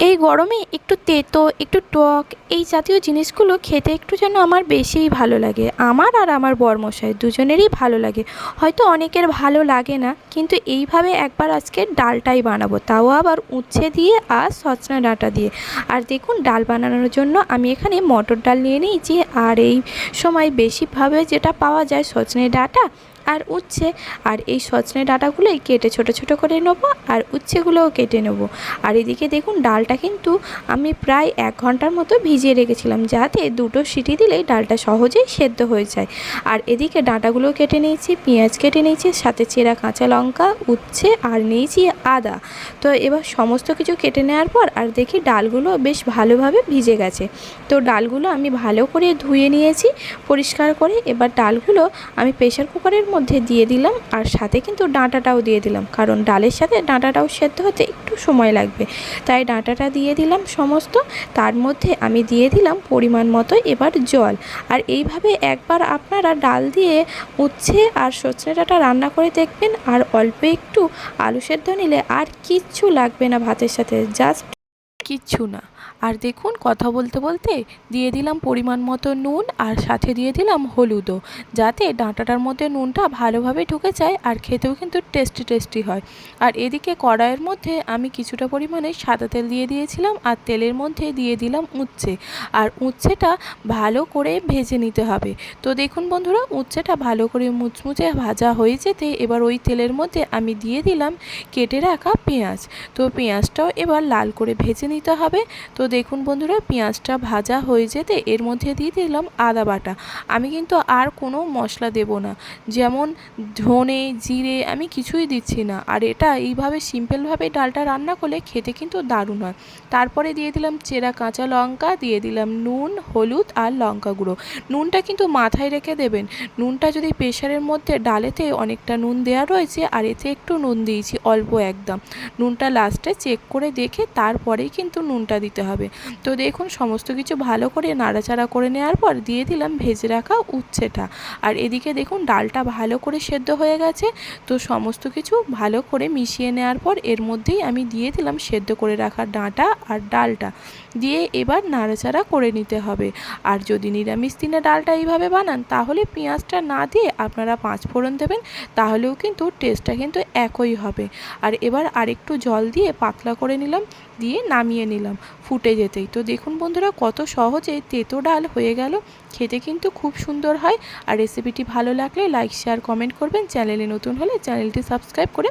এই গরমে একটু তেতো একটু টক এই জাতীয় জিনিসগুলো খেতে একটু যেন আমার বেশিই ভালো লাগে। আমার আর আমার বরমশাই দুজনেরই ভালো লাগে। হয়তো অনেকের ভালো লাগে না, কিন্তু এইভাবে একবার আজকে ডালটাই বানাবো, তাও আবার উচ্ছে দিয়ে আর সজনে ডাঁটা দিয়ে। আর দেখুন, ডাল বানানোর জন্য আমি এখানে মটর ডাল নিয়ে নিয়েছি। আর এই সময় বেশিভাবে যেটা পাওয়া যায় সজনে ডাঁটা আর উচ্ছে। আর এই সজনে ডাঁটাগুলোই কেটে ছোট ছোট করে নেবো, আর উচ্ছেগুলোও কেটে নেব। আর এদিকে দেখুন, ডালটা কিন্তু আমি প্রায় 1 ঘন্টার মতো ভিজিয়ে রেখেছিলাম, যাতে দুটো সিটি দিলেই ডালটা সহজেই সেদ্ধ হয়ে যায়। আর এদিকে ডাঁটাগুলোও কেটে নিয়েছি, পেঁয়াজ কেটে নিয়েছি, সাথে চেরা কাঁচা লঙ্কা, উচ্ছে আর নিয়েছি আদা। তো এবার সমস্ত কিছু কেটে নেওয়ার পর আর দেখি ডালগুলো বেশ ভালোভাবে ভিজে গেছে। তো ডালগুলো আমি ভালো করে ধুয়ে নিয়েছি পরিষ্কার করে। এবার ডালগুলো আমি প্রেশার কুকারের মধ্যে দিয়ে দিলাম, আর সাথে কিন্তু ডাঁটাটাও দিয়ে দিলাম, কারণ ডালের সাথে ডাঁটাটাও সেদ্ধ হতে একটু সময় লাগবে। তাই ডাঁটাটা দিয়ে দিলাম সমস্ত। তার মধ্যে আমি দিয়ে দিলাম পরিমাণ মতো এবার জল। আর এইভাবে একবার আপনারা ডাল দিয়ে উচ্ছে আর সজনে ডাঁটা রান্না করে দেখবেন, আর অল্প একটু আলু সেদ্ধ নিলে আর কিচ্ছু লাগবে না ভাতের সাথে, জাস্ট কিচ্ছু না। আর দেখুন, কথা বলতে বলতে দিয়ে দিলাম পরিমাণ মতো নুন, আর সাথে দিয়ে দিলাম হলুদও, যাতে ডাঁটাটার মধ্যে নুনটা ভালোভাবে ঢুকে যায় আর খেতেও কিন্তু টেস্টি টেস্টি হয়। আর এদিকে কড়াইয়ের মধ্যে আমি কিছুটা পরিমাণে সাদা তেল দিয়ে দিয়েছিলাম, আর তেলের মধ্যে দিয়ে দিলাম উচ্ছে। আর উচ্ছেটা ভালো করে ভেজে নিতে হবে। তো দেখুন বন্ধুরা, উচ্ছেটা ভালো করে মুচমুচে ভাজা হয়ে যেতে এবার ওই তেলের মধ্যে আমি দিয়ে দিলাম কেটে রাখা পেঁয়াজ। তো পেঁয়াজটাও এবার লাল করে ভেজে নিতে হবে। তো দেখুন বন্ধুরা, পেঁয়াজটা ভাজা হয়ে যেতে এর মধ্যে দিয়ে দিলাম আদা বাটা। আমি কিন্তু আর কোনো মশলা দেব না, যেমন ধনে জিরে আমি কিছুই দিচ্ছি না। আর এটা এইভাবে সিম্পলভাবে ডালটা রান্না করলে খেতে কিন্তু দারুণ হয়। তারপরে দিয়ে দিলাম চেরা কাঁচা লঙ্কা, দিয়ে দিলাম নুন, হলুদ আর লঙ্কা গুঁড়ো। নুনটা কিন্তু মাথায় রেখে দেবেন। নুনটা যদি প্রেশারের মধ্যে ডালেতে অনেকটা নুন দেওয়া রয়েছে, আর এতে একটু নুন দিয়েছি অল্প একদম। নুনটা লাস্টে চেক করে দেখে তারপরেই কিন্তু নুনটা দিতে হবে। তো দেখুন, সমস্ত কিছু ভালো করে নাড়াচাড়া করে নেওয়ার পর দিয়ে দিলাম ভেজে রাখা উচ্ছেটা। আর এদিকে দেখুন, ডালটা ভালো করে সেদ্ধ হয়ে গেছে। তো সমস্ত কিছু ভালো করে মিশিয়ে নেওয়ার পর এর মধ্যেই আমি দিয়ে দিলাম সেদ্ধ করে রাখা ডাঁটা আর ডালটা দিয়ে এবার নাড়াচাড়া করে নিতে হবে। আর যদি নিরামিষ দিনে ডালটা এইভাবে বানান, তাহলে পেঁয়াজটা না দিয়ে আপনারা 5 ফোড়ন দেবেন, তাহলেও কিন্তু টেস্টটা কিন্তু একই হবে। আর এবার আরেকটু জল দিয়ে পাতলা করে নিলাম, দিয়ে নামিয়ে নিলাম ফুটে যেতেই। তো দেখুন বন্ধুরা, কত সহজে তেতো ডাল হয়ে গেল। খেতে কিন্তু খুব সুন্দর হয়। আর রেসিপিটি ভালো লাগলে লাইক শেয়ার কমেন্ট করবেন। চ্যানেলে নতুন হলে চ্যানেলটি সাবস্ক্রাইব করে